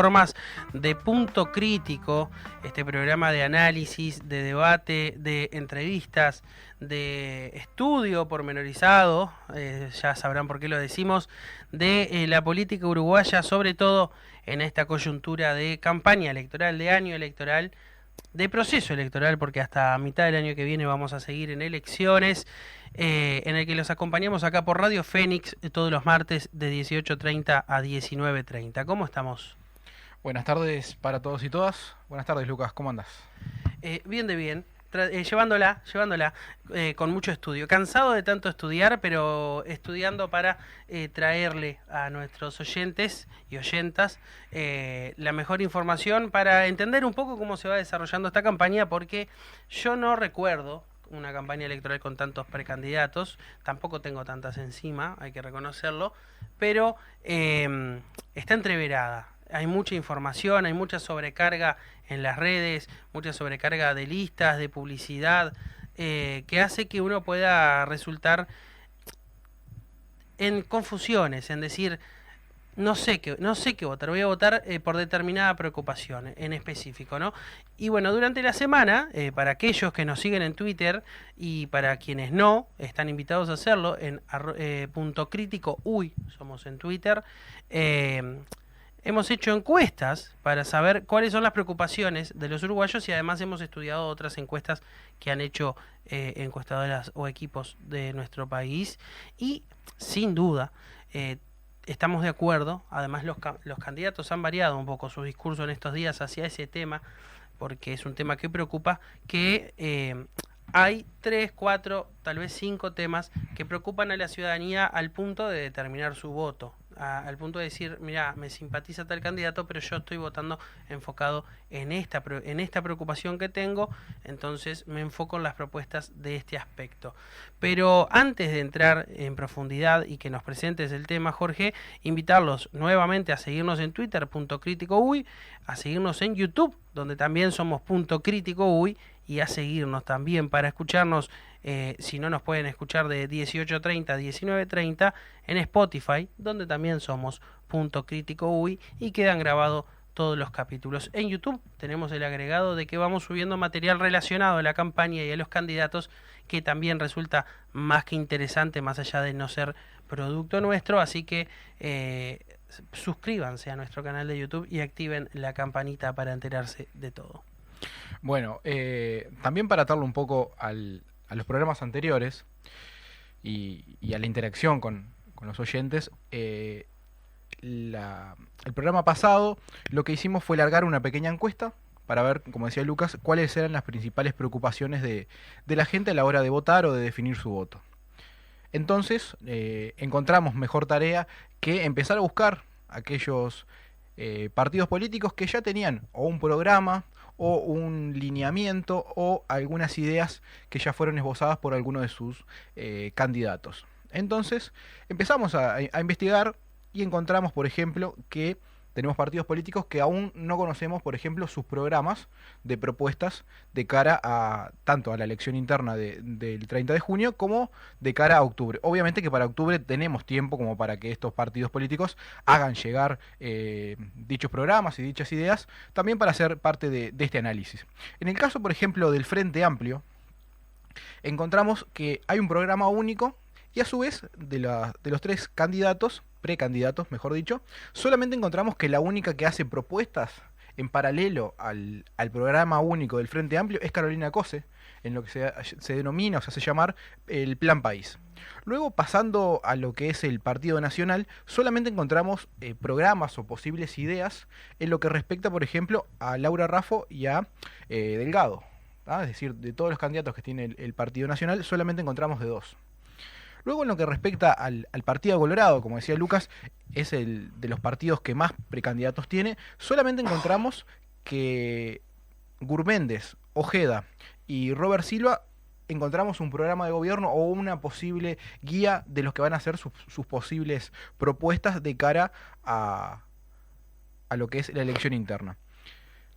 Formas de Punto Crítico, este programa de análisis, de debate, de entrevistas, de estudio pormenorizado, ya sabrán por qué lo decimos, de la política uruguaya, sobre todo en esta coyuntura de campaña electoral, de año electoral, de proceso electoral, porque hasta mitad del año que viene vamos a seguir en elecciones, en el que los acompañamos acá por Radio Fénix todos los martes de 18:30 a 19:30. ¿Cómo estamos? Buenas tardes para todos y todas. Buenas tardes, Lucas, ¿cómo andas? Bien de bien, llevándola con mucho estudio. Cansado de tanto estudiar, pero estudiando para traerle a nuestros oyentes y oyentas la mejor información para entender un poco cómo se va desarrollando esta campaña, porque yo no recuerdo una campaña electoral con tantos precandidatos, tampoco tengo tantas encima, hay que reconocerlo, pero está entreverada. Hay mucha información, hay mucha sobrecarga en las redes, mucha sobrecarga de listas, de publicidad, que hace que uno pueda resultar en confusiones, en decir, no sé qué votar, voy a votar por determinada preocupación en específico, ¿no? Y bueno, durante la semana, para aquellos que nos siguen en Twitter y para quienes no, están invitados a hacerlo en punto crítico, somos en Twitter, hemos hecho encuestas para saber cuáles son las preocupaciones de los uruguayos y además hemos estudiado otras encuestas que han hecho encuestadoras o equipos de nuestro país y sin duda estamos de acuerdo. Además los candidatos han variado un poco su discurso en estos días hacia ese tema, porque es un tema que preocupa, que hay 3, 4, tal vez 5 temas que preocupan a la ciudadanía al punto de determinar su voto, al punto de decir, mira, me simpatiza tal candidato, pero yo estoy votando enfocado en esta preocupación que tengo, entonces me enfoco en las propuestas de este aspecto. Pero antes de entrar en profundidad y que nos presentes el tema, Jorge, invitarlos nuevamente a seguirnos en Twitter, punto crítico uy, a seguirnos en YouTube, donde también somos punto crítico uy, y a seguirnos también para escucharnos, si no nos pueden escuchar de 18:30 a 19:30 en Spotify, donde también somos punto crítico uy y quedan grabados todos los capítulos. En YouTube tenemos el agregado de que vamos subiendo material relacionado a la campaña y a los candidatos, que también resulta más que interesante, más allá de no ser producto nuestro, así que suscríbanse a nuestro canal de YouTube y activen la campanita para enterarse de todo. Bueno, también para atarlo un poco a los programas anteriores y a la interacción con los oyentes, el programa pasado lo que hicimos fue largar una pequeña encuesta para ver, como decía Lucas, cuáles eran las principales preocupaciones de la gente a la hora de votar o de definir su voto. Entonces, encontramos mejor tarea que empezar a buscar aquellos partidos políticos que ya tenían o un programa o un lineamiento o algunas ideas que ya fueron esbozadas por alguno de sus candidatos. Entonces empezamos a investigar y encontramos, por ejemplo, que tenemos partidos políticos que aún no conocemos, por ejemplo, sus programas de propuestas de cara a tanto a la elección interna del 30 de junio como de cara a octubre. Obviamente que para octubre tenemos tiempo como para que estos partidos políticos hagan llegar dichos programas y dichas ideas, también para ser parte de este análisis. En el caso, por ejemplo, del Frente Amplio, encontramos que hay un programa único y a su vez de los 3 candidatos, precandidatos, mejor dicho, solamente encontramos que la única que hace propuestas en paralelo al programa único del Frente Amplio es Carolina Cose, en lo que se denomina o se hace llamar el Plan País. Luego, pasando a lo que es el Partido Nacional, solamente encontramos programas o posibles ideas en lo que respecta, por ejemplo, a Laura Raffo y a Delgado. Es decir, de todos los candidatos que tiene el Partido Nacional, solamente encontramos de 2. Luego, en lo que respecta al Partido Colorado, como decía Lucas, es el de los partidos que más precandidatos tiene, solamente encontramos que Gurméndez, Ojeda y Robert Silva encontramos un programa de gobierno o una posible guía de los que van a ser sus posibles propuestas de cara a lo que es la elección interna.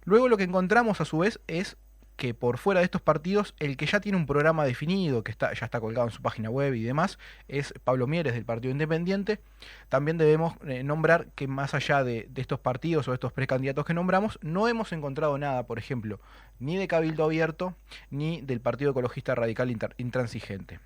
Luego lo que encontramos a su vez es que por fuera de estos partidos, el que ya tiene un programa definido, que ya está colgado en su página web y demás, es Pablo Mieres del Partido Independiente. También debemos nombrar que más allá de estos partidos o de estos precandidatos que nombramos, no hemos encontrado nada, por ejemplo, ni de Cabildo Abierto, ni del Partido Ecologista Radical Intransigente.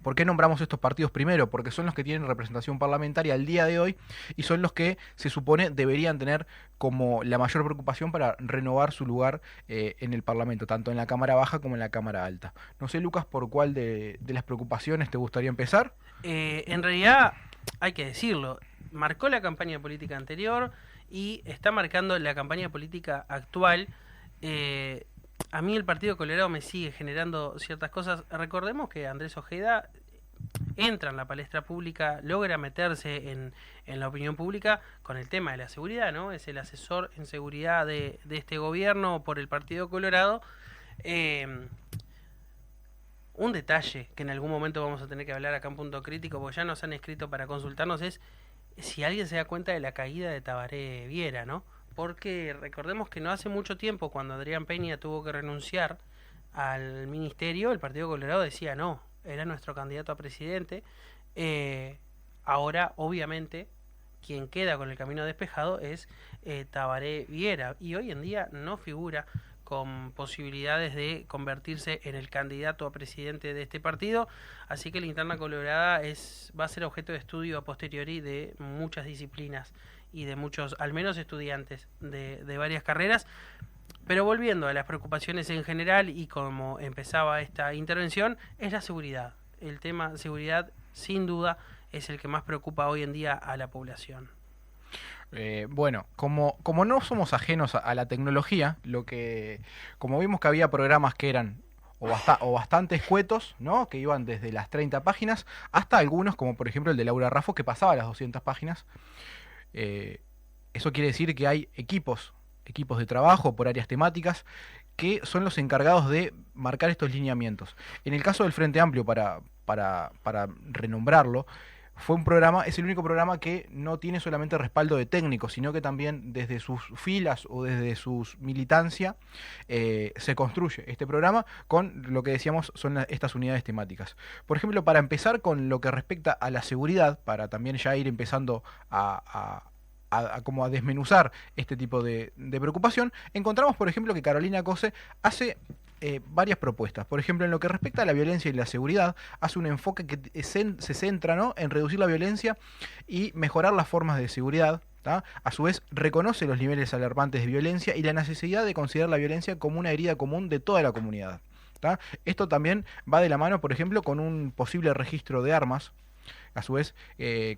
¿Por qué nombramos estos partidos primero? Porque son los que tienen representación parlamentaria al día de hoy y son los que se supone deberían tener como la mayor preocupación para renovar su lugar en el Parlamento, tanto en la Cámara Baja como en la Cámara Alta. No sé, Lucas, por cuál de las preocupaciones te gustaría empezar. En realidad, hay que decirlo, marcó la campaña política anterior y está marcando la campaña política actual. A mí el Partido Colorado me sigue generando ciertas cosas. Recordemos que Andrés Ojeda entra en la palestra pública, logra meterse en la opinión pública con el tema de la seguridad, ¿no? Es el asesor en seguridad de este gobierno por el Partido Colorado. Un detalle que en algún momento vamos a tener que hablar acá en Punto Crítico, porque ya nos han escrito para consultarnos, es si alguien se da cuenta de la caída de Tabaré Viera, ¿no? Porque recordemos que no hace mucho tiempo, cuando Adrián Peña tuvo que renunciar al ministerio, el Partido Colorado decía no, era nuestro candidato a presidente. Ahora, obviamente, quien queda con el camino despejado es Tabaré Viera, y hoy en día no figura con posibilidades de convertirse en el candidato a presidente de este partido, así que la interna colorada va a ser objeto de estudio a posteriori de muchas disciplinas y de muchos, al menos estudiantes de varias carreras. Pero volviendo a las preocupaciones en general y como empezaba esta intervención, es la seguridad. El tema seguridad, sin duda, es el que más preocupa hoy en día a la población. Bueno, como no somos ajenos a la tecnología, como vimos que había programas que eran o bastante escuetos, ¿no? Que iban desde las 30 páginas hasta algunos, como por ejemplo el de Laura Raffo, que pasaba las 200 páginas. Eso quiere decir que hay equipos de trabajo por áreas temáticas que son los encargados de marcar estos lineamientos. En el caso del Frente Amplio, para renombrarlo, es el único programa que no tiene solamente respaldo de técnicos, sino que también desde sus filas o desde su militancia se construye este programa con lo que decíamos son estas unidades temáticas. Por ejemplo, para empezar con lo que respecta a la seguridad, para también ya ir empezando a desmenuzar este tipo de preocupación, encontramos, por ejemplo, que Carolina Cose hace varias propuestas. Por ejemplo, en lo que respecta a la violencia y la seguridad, hace un enfoque que se centra, ¿no?, en reducir la violencia y mejorar las formas de seguridad. ¿tá? A su vez, reconoce los niveles alarmantes de violencia y la necesidad de considerar la violencia como una herida común de toda la comunidad. ¿tá? Esto también va de la mano, por ejemplo, con un posible registro de armas. A su vez,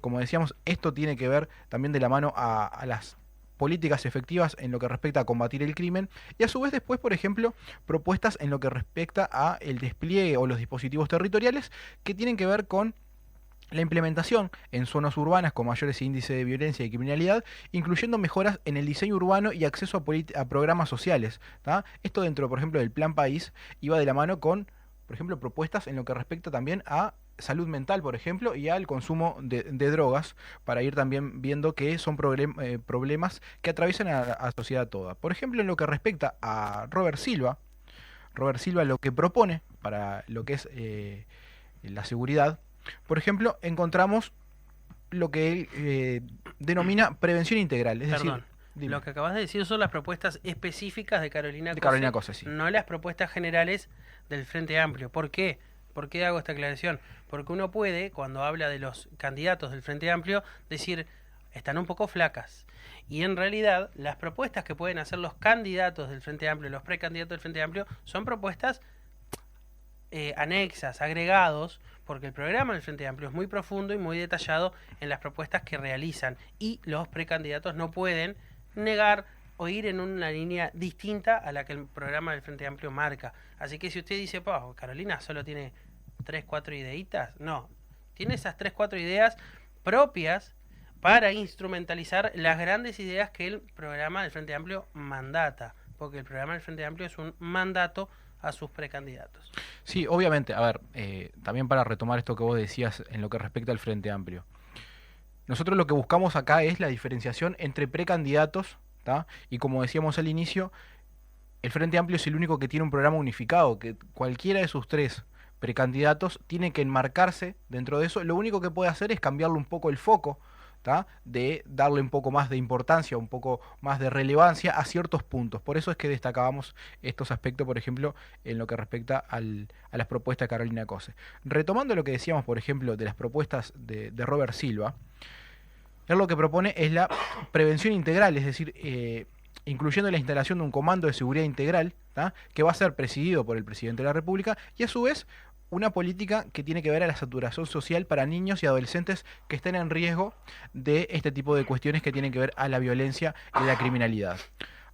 como decíamos, esto tiene que ver también de la mano a las políticas efectivas en lo que respecta a combatir el crimen y a su vez después, por ejemplo, propuestas en lo que respecta a el despliegue o los dispositivos territoriales que tienen que ver con la implementación en zonas urbanas con mayores índices de violencia y criminalidad, incluyendo mejoras en el diseño urbano y acceso a programas sociales. ¿tá? Esto dentro, por ejemplo, del Plan País iba de la mano con, por ejemplo, propuestas en lo que respecta también a salud mental, por ejemplo, y al consumo de drogas, para ir también viendo que son problemas que atraviesan a la sociedad toda. Por ejemplo, en lo que respecta a Robert Silva lo que propone para lo que es la seguridad, por ejemplo, encontramos lo que él denomina prevención integral. Es Perdón. decir, dime. Lo que acabas de decir son las propuestas específicas de Carolina Cose. Carolina Cose, sí. No las propuestas generales del Frente Amplio. ¿Por qué? ¿Por qué hago esta aclaración? Porque uno puede, cuando habla de los candidatos del Frente Amplio, decir, están un poco flacas. Y en realidad, las propuestas que pueden hacer los candidatos del Frente Amplio, los precandidatos del Frente Amplio, son propuestas anexas, agregados, porque el programa del Frente Amplio es muy profundo y muy detallado en las propuestas que realizan. Y los precandidatos no pueden negar o ir en una línea distinta a la que el programa del Frente Amplio marca. Así que si usted dice, Carolina solo tiene 3, 4 ideitas, no, tiene esas 3, 4 ideas propias para instrumentalizar las grandes ideas que el programa del Frente Amplio mandata, porque el programa del Frente Amplio es un mandato a sus precandidatos. Sí, obviamente, a ver, también para retomar esto que vos decías en lo que respecta al Frente Amplio, nosotros lo que buscamos acá es la diferenciación entre precandidatos, ¿tá? Y como decíamos al inicio, el Frente Amplio es el único que tiene un programa unificado, que cualquiera de sus tres precandidatos tiene que enmarcarse dentro de eso. Lo único que puede hacer es cambiarle un poco el foco, ¿tá? De darle un poco más de importancia, un poco más de relevancia a ciertos puntos. Por eso es que destacábamos estos aspectos, por ejemplo, en lo que respecta a las propuestas de Carolina Cose. Retomando lo que decíamos, por ejemplo, de las propuestas de Robert Silva, él lo que propone es la prevención integral, es decir, incluyendo la instalación de un comando de seguridad integral, ¿tá? Que va a ser presidido por el presidente de la República, y a su vez una política que tiene que ver a la saturación social para niños y adolescentes que estén en riesgo de este tipo de cuestiones que tienen que ver a la violencia y la criminalidad.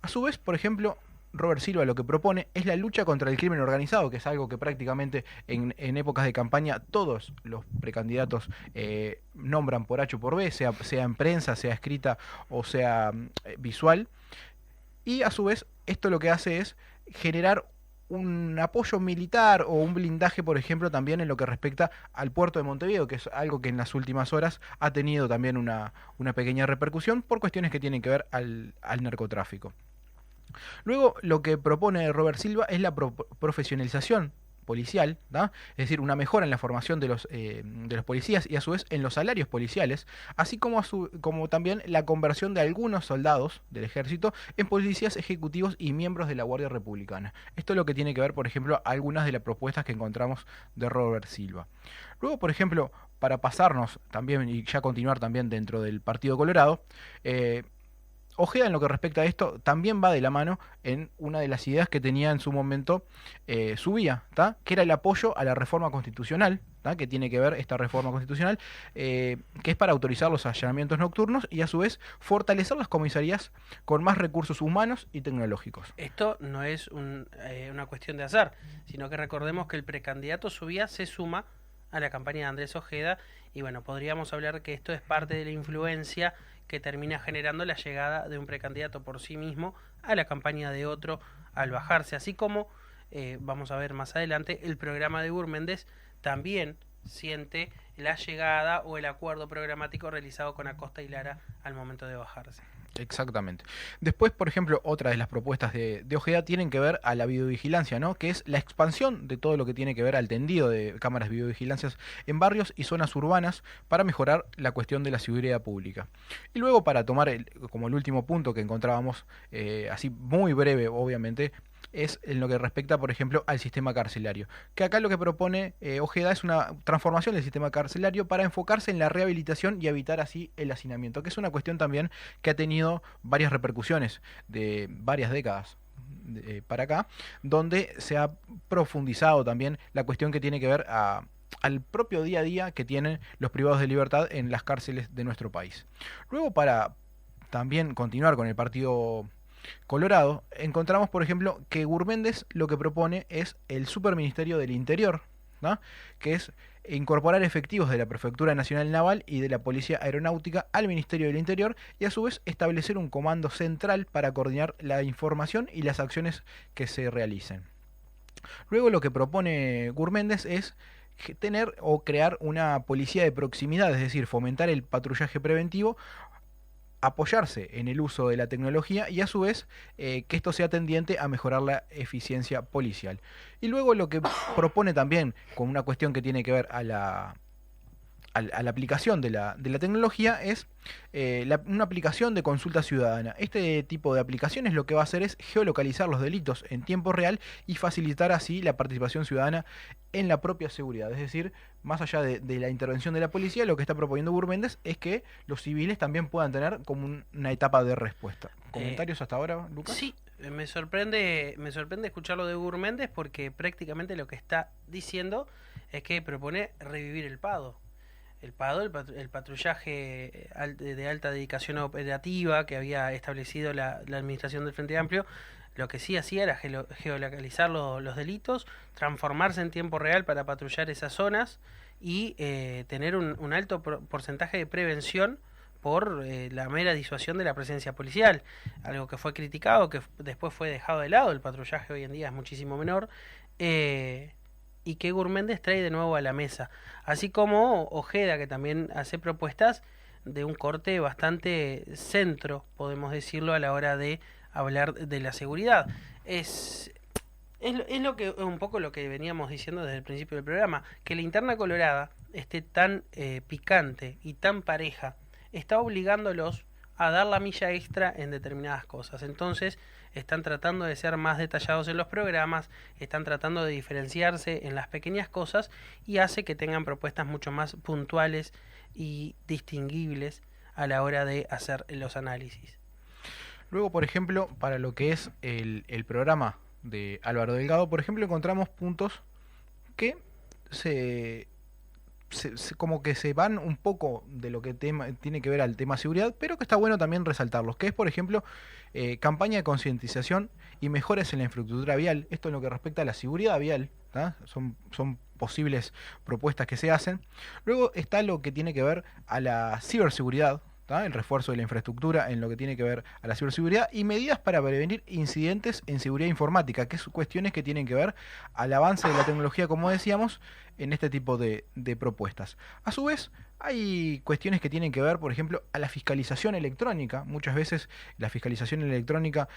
A su vez, por ejemplo, Robert Silva lo que propone es la lucha contra el crimen organizado, que es algo que prácticamente en épocas de campaña todos los precandidatos nombran por H o por B, sea en prensa, sea escrita o sea visual. Y a su vez, esto lo que hace es generar un apoyo militar o un blindaje, por ejemplo, también en lo que respecta al puerto de Montevideo, que es algo que en las últimas horas ha tenido también una pequeña repercusión por cuestiones que tienen que ver al narcotráfico. Luego, lo que propone Robert Silva es la profesionalización policial, ¿da? Es decir, una mejora en la formación de los policías y a su vez en los salarios policiales, así como, como también la conversión de algunos soldados del ejército en policías ejecutivos y miembros de la Guardia Republicana. Esto es lo que tiene que ver, por ejemplo, algunas de las propuestas que encontramos de Robert Silva. Luego, por ejemplo, para pasarnos también y ya continuar también dentro del Partido Colorado, Ojeda, en lo que respecta a esto, también va de la mano en una de las ideas que tenía en su momento Subía, que era el apoyo a la reforma constitucional, que tiene que ver esta reforma constitucional, que es para autorizar los allanamientos nocturnos y a su vez fortalecer las comisarías con más recursos humanos y tecnológicos. Esto no es una cuestión de azar, sino que recordemos que el precandidato Subía se suma a la campaña de Andrés Ojeda y bueno, podríamos hablar que esto es parte de la influencia que termina generando la llegada de un precandidato por sí mismo a la campaña de otro al bajarse, así como vamos a ver más adelante, el programa de Gurméndez también siente la llegada o el acuerdo programático realizado con Acosta y Lara al momento de bajarse. Exactamente. Después, por ejemplo, otra de las propuestas de Ojeda tienen que ver a la videovigilancia, ¿no? Que es la expansión de todo lo que tiene que ver al tendido de cámaras de videovigilancias en barrios y zonas urbanas para mejorar la cuestión de la seguridad pública. Y luego, para tomar como el último punto que encontrábamos, así muy breve, obviamente, es en lo que respecta, por ejemplo, al sistema carcelario. Que acá lo que propone Ojeda es una transformación del sistema carcelario para enfocarse en la rehabilitación y evitar así el hacinamiento, que es una cuestión también que ha tenido varias repercusiones de varias décadas para acá, donde se ha profundizado también la cuestión que tiene que ver al propio día a día que tienen los privados de libertad en las cárceles de nuestro país. Luego, para también continuar con el Partido Colorado, encontramos, por ejemplo, que Gurméndez lo que propone es el Superministerio del Interior, ¿no? Que es incorporar efectivos de la Prefectura Nacional Naval y de la Policía Aeronáutica al Ministerio del Interior y a su vez establecer un comando central para coordinar la información y las acciones que se realicen. Luego lo que propone Gurméndez es tener o crear una policía de proximidad, es decir, fomentar el patrullaje preventivo, apoyarse en el uso de la tecnología y a su vez que esto sea tendiente a mejorar la eficiencia policial. Y luego lo que propone también, con una cuestión que tiene que ver a la aplicación de la tecnología, es una aplicación de consulta ciudadana. Este tipo de aplicaciones lo que va a hacer es geolocalizar los delitos en tiempo real y facilitar así la participación ciudadana en la propia seguridad. Es decir, más allá de la intervención de la policía, lo que está proponiendo Gurméndez es que los civiles también puedan tener como una etapa de respuesta. ¿Comentarios hasta ahora, Lucas? Sí, me sorprende escucharlo de Gurméndez porque prácticamente lo que está diciendo es que propone revivir el PADO. El PADO, el patrullaje de alta dedicación operativa que había establecido la administración del Frente Amplio, lo que sí hacía era geolocalizar los delitos, transformarse en tiempo real para patrullar esas zonas y tener un alto porcentaje de prevención por la mera disuasión de la presencia policial, algo que fue criticado, que después fue dejado de lado. El patrullaje hoy en día es muchísimo menor, y que Gurméndez trae de nuevo a la mesa, así como Ojeda, que también hace propuestas de un corte bastante centro, podemos decirlo, a la hora de hablar de la seguridad. Es lo que un poco lo que veníamos diciendo desde el principio del programa, que la interna colorada esté tan picante y tan pareja, está obligándolos a dar la milla extra en determinadas cosas. Entonces están tratando de ser más detallados en los programas, están tratando de diferenciarse en las pequeñas cosas y hace que tengan propuestas mucho más puntuales y distinguibles a la hora de hacer los análisis. Luego, por ejemplo, para lo que es el programa de Álvaro Delgado, por ejemplo, encontramos puntos que como que se van un poco de lo que tiene que ver al tema seguridad, pero que está bueno también resaltarlos, que es, por ejemplo, campaña de concientización y mejoras en la infraestructura vial. Esto en lo que respecta a la seguridad vial, ¿tá? Son posibles propuestas que se hacen. Luego está lo que tiene que ver a la ciberseguridad, ¿tá? El refuerzo de la infraestructura en lo que tiene que ver a la ciberseguridad y medidas para prevenir incidentes en seguridad informática, que son cuestiones que tienen que ver al avance de la tecnología, como decíamos, en este tipo de propuestas. A su vez, hay cuestiones que tienen que ver, por ejemplo, a la fiscalización electrónica. Muchas veces la fiscalización electrónica...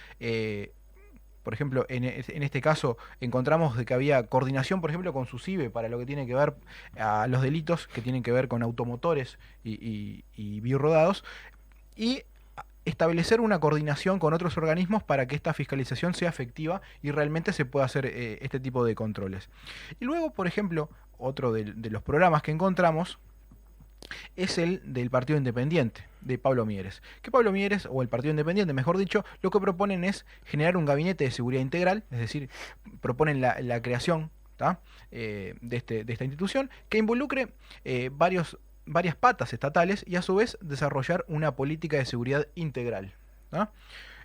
por ejemplo, en este caso encontramos de que había coordinación, por ejemplo, con SUSIBE para lo que tiene que ver a los delitos que tienen que ver con automotores y birrodados, y establecer una coordinación con otros organismos para que esta fiscalización sea efectiva y realmente se pueda hacer este tipo de controles. Y luego, por ejemplo, otro de los programas que encontramos es el del Partido Independiente, de Pablo Mieres. Que Pablo Mieres, o el Partido Independiente, mejor dicho, lo que proponen es generar un gabinete de seguridad integral, es decir, proponen la creación de esta institución que involucre varias patas estatales y a su vez desarrollar una política de seguridad integral, ¿tá?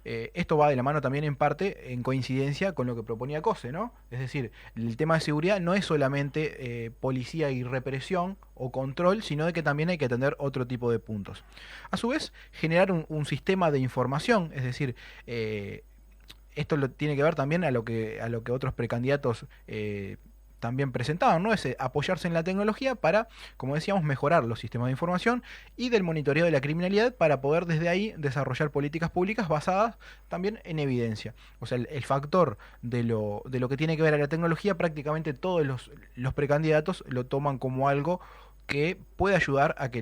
Esto va de la mano también en parte en coincidencia con lo que proponía COSE, ¿no? Es decir, el tema de seguridad no es solamente policía y represión o control, sino de que también hay que atender otro tipo de puntos. A su vez, generar un sistema de información, es decir, esto tiene que ver también a lo que otros precandidatos también presentaban, ¿no? Es apoyarse en la tecnología para, como decíamos, mejorar los sistemas de información y del monitoreo de la criminalidad para poder desde ahí desarrollar políticas públicas basadas también en evidencia. O sea, el factor de lo que tiene que ver a la tecnología, prácticamente todos los precandidatos lo toman como algo que puede ayudar a que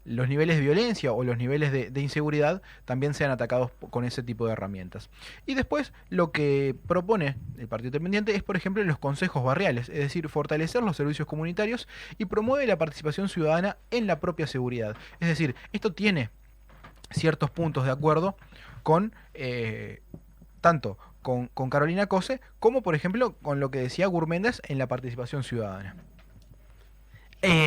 los niveles de violencia o los niveles de inseguridad también sean atacados con ese tipo de herramientas. Y después lo que propone el Partido Independiente es, por ejemplo, los consejos barriales, es decir, fortalecer los servicios comunitarios y promueve la participación ciudadana en la propia seguridad. Es decir, esto tiene ciertos puntos de acuerdo con tanto con Carolina Cose como, por ejemplo, con lo que decía Gurméndez en la participación ciudadana.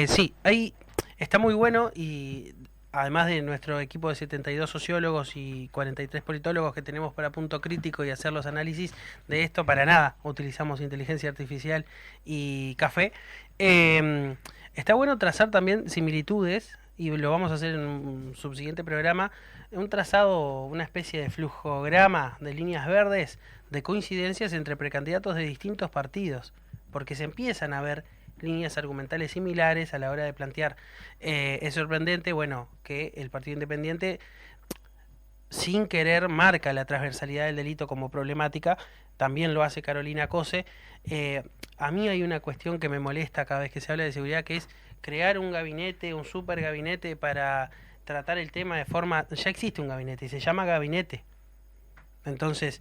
Sí, ahí está muy bueno y además de nuestro equipo de 72 sociólogos y 43 politólogos que tenemos para punto crítico y hacer los análisis de esto, para nada utilizamos inteligencia artificial y café. Está bueno trazar también similitudes, y lo vamos a hacer en un subsiguiente programa, un trazado, una especie de flujograma de líneas verdes de coincidencias entre precandidatos de distintos partidos, porque se empiezan a ver líneas argumentales similares a la hora de plantear. Es sorprendente, bueno, que el Partido Independiente, sin querer, marca la transversalidad del delito como problemática, también lo hace Carolina Cose. A mí hay una cuestión que me molesta cada vez que se habla de seguridad, que es crear un gabinete, un super gabinete para tratar el tema de forma... Ya existe un gabinete y se llama gabinete. Entonces,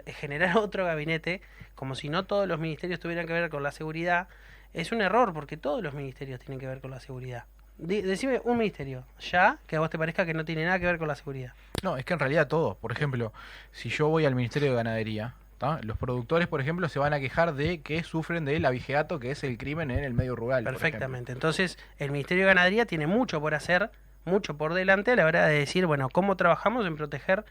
generar otro gabinete, como si no todos los ministerios tuvieran que ver con la seguridad, es un error, porque todos los ministerios tienen que ver con la seguridad. Decime un ministerio, ya, que a vos te parezca que no tiene nada que ver con la seguridad. No, es que en realidad todo. Por ejemplo, si yo voy al Ministerio de Ganadería, ¿tá? Los productores, por ejemplo, se van a quejar de que sufren del abigeato, que es el crimen en el medio rural. Perfectamente. Entonces, el Ministerio de Ganadería tiene mucho por hacer, mucho por delante a la hora de decir, bueno, cómo trabajamos en proteger...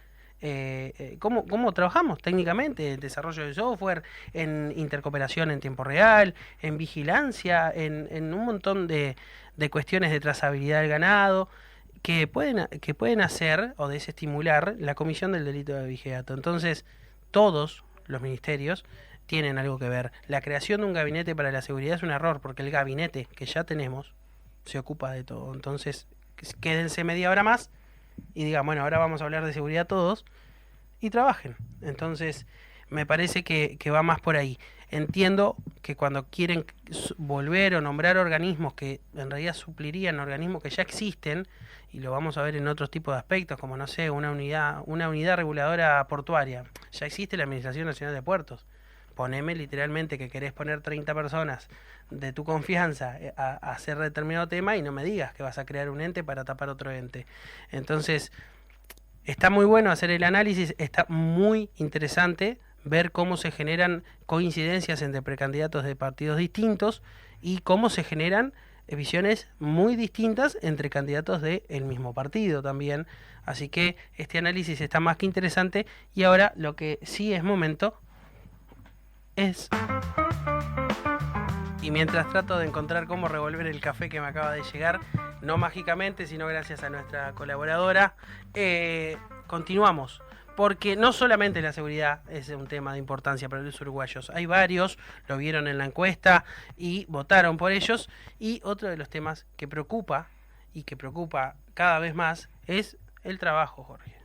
cómo trabajamos técnicamente, en desarrollo de software, en intercooperación en tiempo real, en vigilancia, en un montón de cuestiones de trazabilidad del ganado que pueden hacer o desestimular la comisión del delito de abigeato. Entonces, todos los ministerios tienen algo que ver. La creación de un gabinete para la seguridad es un error, porque el gabinete que ya tenemos se ocupa de todo. Entonces, quédense media hora más y digan, bueno, ahora vamos a hablar de seguridad todos, y trabajen. Entonces, me parece que va más por ahí. Entiendo que cuando quieren volver o nombrar organismos que en realidad suplirían organismos que ya existen, y lo vamos a ver en otros tipos de aspectos, como no sé, una unidad reguladora portuaria. Ya existe la Administración Nacional de Puertos. Poneme literalmente que querés poner 30 personas de tu confianza a hacer determinado tema y no me digas que vas a crear un ente para tapar otro ente. Entonces, está muy bueno hacer el análisis, está muy interesante ver cómo se generan coincidencias entre precandidatos de partidos distintos y cómo se generan visiones muy distintas entre candidatos del mismo partido también. Así que este análisis está más que interesante y ahora lo que sí es momento es... Y mientras trato de encontrar cómo revolver el café que me acaba de llegar, no mágicamente, sino gracias a nuestra colaboradora, continuamos. Porque no solamente la seguridad es un tema de importancia para los uruguayos, hay varios, lo vieron en la encuesta y votaron por ellos. Y otro de los temas que preocupa, y que preocupa cada vez más, es el trabajo, Jorge.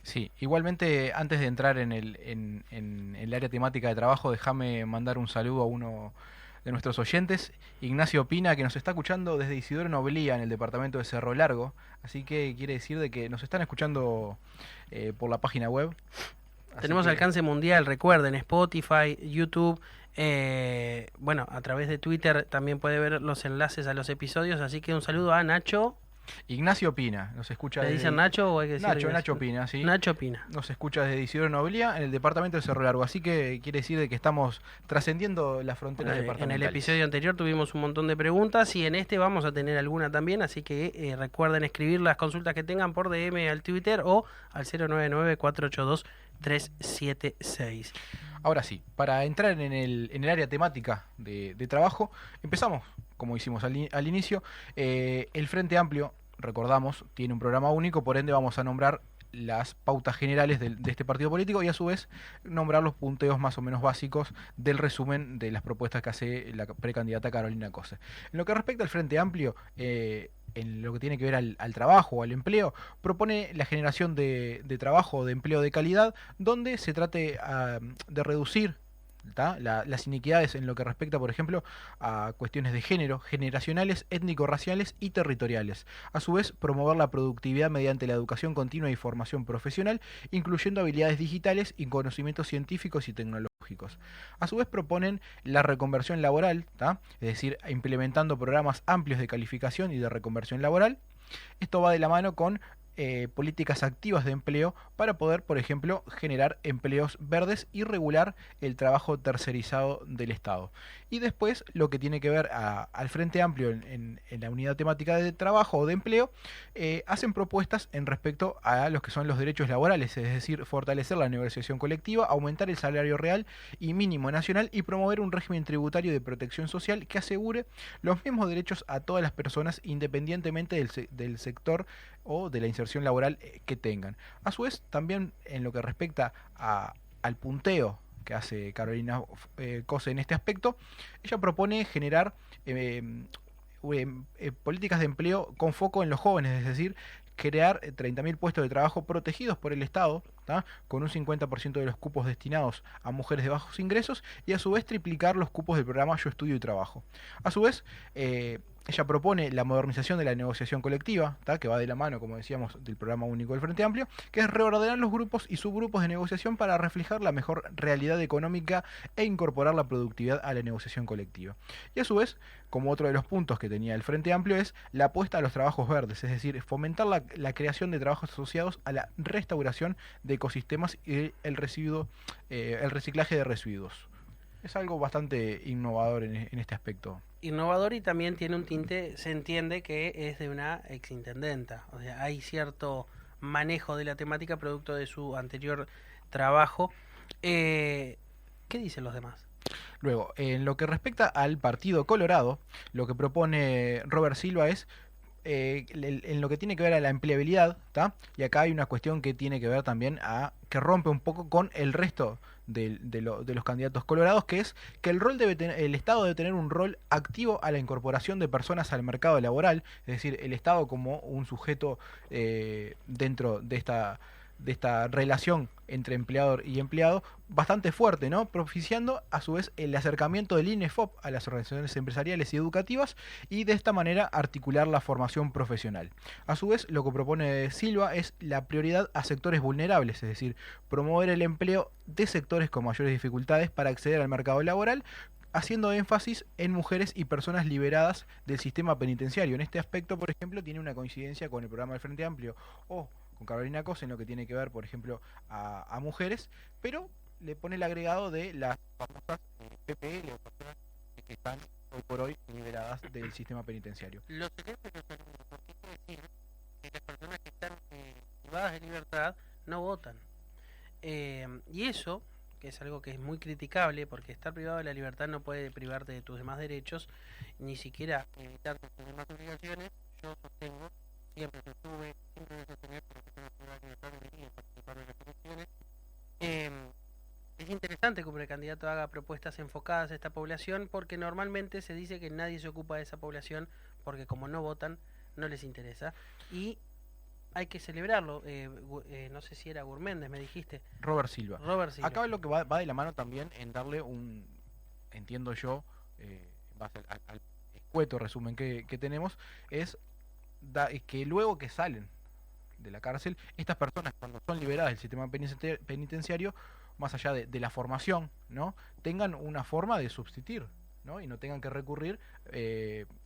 Sí, igualmente antes de entrar en el área temática de trabajo, déjame mandar un saludo a uno de nuestros oyentes, Ignacio Pina, que nos está escuchando desde Isidoro Noblía, en el departamento de Cerro Largo. Así que quiere decir de que nos están escuchando por la página web. Tenemos alcance mundial, recuerden, Spotify, YouTube, bueno, a través de Twitter también puede ver los enlaces a los episodios, así que un saludo a Nacho. Ignacio Pina, nos escucha ¿Le dicen Nacho o hay que decir Nacho Pina, sí. Nacho Pina. Nos escucha desde Isidoro Noblía, en el departamento de Cerro Largo, así que quiere decir de que estamos trascendiendo las fronteras departamentales. En el episodio anterior tuvimos un montón de preguntas y en este vamos a tener alguna también, así que recuerden escribir las consultas que tengan por DM al Twitter o al 099-482-376. Ahora sí, para entrar en el área temática de trabajo, empezamos, como hicimos al inicio, el Frente Amplio, recordamos, tiene un programa único, por ende vamos a nombrar las pautas generales de este partido político y a su vez nombrar los punteos más o menos básicos del resumen de las propuestas que hace la precandidata Carolina Cose. En lo que respecta al Frente Amplio, en lo que tiene que ver al trabajo o al empleo, propone la generación de trabajo, de empleo de calidad, donde se trate de reducir las iniquidades en lo que respecta, por ejemplo, a cuestiones de género, generacionales, étnico-raciales y territoriales. A su vez, promover la productividad mediante la educación continua y formación profesional, incluyendo habilidades digitales y conocimientos científicos y tecnológicos. A su vez, proponen la reconversión laboral, es decir, implementando programas amplios de calificación y de reconversión laboral. Esto va de la mano con políticas activas de empleo para poder, por ejemplo, generar empleos verdes y regular el trabajo tercerizado del Estado. Y después, lo que tiene que ver al Frente Amplio en la unidad temática de trabajo o de empleo, hacen propuestas en respecto a los que son los derechos laborales, es decir, fortalecer la negociación colectiva, aumentar el salario real y mínimo nacional y promover un régimen tributario de protección social que asegure los mismos derechos a todas las personas independientemente del sector o de la inserción laboral que tengan. A su vez, también en lo que respecta al punteo que hace Carolina Cose en este aspecto, ella propone generar políticas de empleo con foco en los jóvenes, es decir, crear 30.000 puestos de trabajo protegidos por el Estado, con un 50% de los cupos destinados a mujeres de bajos ingresos y a su vez triplicar los cupos del programa Yo Estudio y Trabajo. A su vez, ella propone la modernización de la negociación colectiva, que va de la mano, como decíamos, del programa único del Frente Amplio, que es reordenar los grupos y subgrupos de negociación para reflejar la mejor realidad económica e incorporar la productividad a la negociación colectiva. Y a su vez, como otro de los puntos que tenía el Frente Amplio, es la apuesta a los trabajos verdes, es decir, fomentar la creación de trabajos asociados a la restauración de ecosistemas y el reciclaje de residuos. Es algo bastante innovador en este aspecto. Innovador y también tiene un tinte, se entiende que es de una exintendenta. O sea, hay cierto manejo de la temática producto de su anterior trabajo. ¿Qué dicen los demás? Luego, en lo que respecta al Partido Colorado, lo que propone Robert Silva es en lo que tiene que ver a la empleabilidad, y acá hay una cuestión que tiene que ver también que rompe un poco con el resto de los candidatos colorados, que es que el Estado debe tener un rol activo a la incorporación de personas al mercado laboral, es decir, el Estado como un sujeto dentro de esta relación entre empleador y empleado bastante fuerte, ¿no? Propiciando a su vez el acercamiento del INEFOP a las organizaciones empresariales y educativas y de esta manera articular la formación profesional. A su vez, lo que propone Silva es la prioridad a sectores vulnerables, es decir, promover el empleo de sectores con mayores dificultades para acceder al mercado laboral, haciendo énfasis en mujeres y personas liberadas del sistema penitenciario. En este aspecto, por ejemplo, tiene una coincidencia con el programa del Frente Amplio o con Carolina Cosa en lo que tiene que ver, por ejemplo, a mujeres, pero le pone el agregado de las famosas PPL o personas que están hoy por hoy liberadas del sistema penitenciario. Los ejemplos son porque quiere decir que las personas que están privadas de libertad no votan. Y eso, que es algo que es muy criticable, porque estar privado de la libertad no puede privarte de tus demás derechos, ni siquiera evitarte tus demás obligaciones. Yo sostengo, siempre sostuve, siempre voy a sostener que las personas privadas de libertad deberían participar de las elecciones. Es interesante que un precandidato haga propuestas enfocadas a esta población, porque normalmente se dice que nadie se ocupa de esa población, porque como no votan, no les interesa. Y hay que celebrarlo. No sé si era Gurméndez, me dijiste. Robert Silva. Robert Silva. Acá lo que va de la mano también en darle un, entiendo yo, en base al escueto resumen que tenemos, es que luego que salen de la cárcel, estas personas cuando son liberadas del sistema penitenciario, más allá de la formación, ¿no?, tengan una forma de subsistir, ¿no?, y no tengan que recurrir,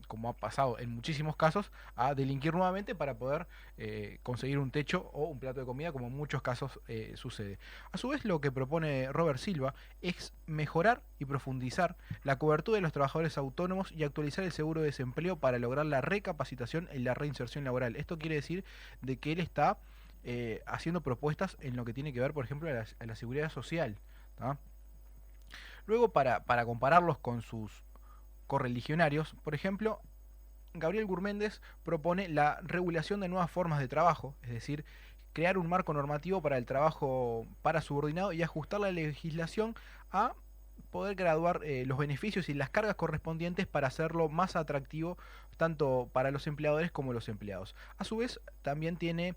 como ha pasado en muchísimos casos, a delinquir nuevamente para poder conseguir un techo o un plato de comida, como en muchos casos sucede. A su vez, lo que propone Robert Silva es mejorar y profundizar la cobertura de los trabajadores autónomos y actualizar el seguro de desempleo para lograr la recapacitación y la reinserción laboral. Esto quiere decir de que él está haciendo propuestas en lo que tiene que ver, por ejemplo, a la seguridad social, ¿tá? Luego, para compararlos con sus correligionarios, por ejemplo, Gabriel Gurméndez propone la regulación de nuevas formas de trabajo, es decir, crear un marco normativo para el trabajo para subordinado y ajustar la legislación a poder graduar los beneficios y las cargas correspondientes para hacerlo más atractivo tanto para los empleadores como los empleados. A su vez, también tiene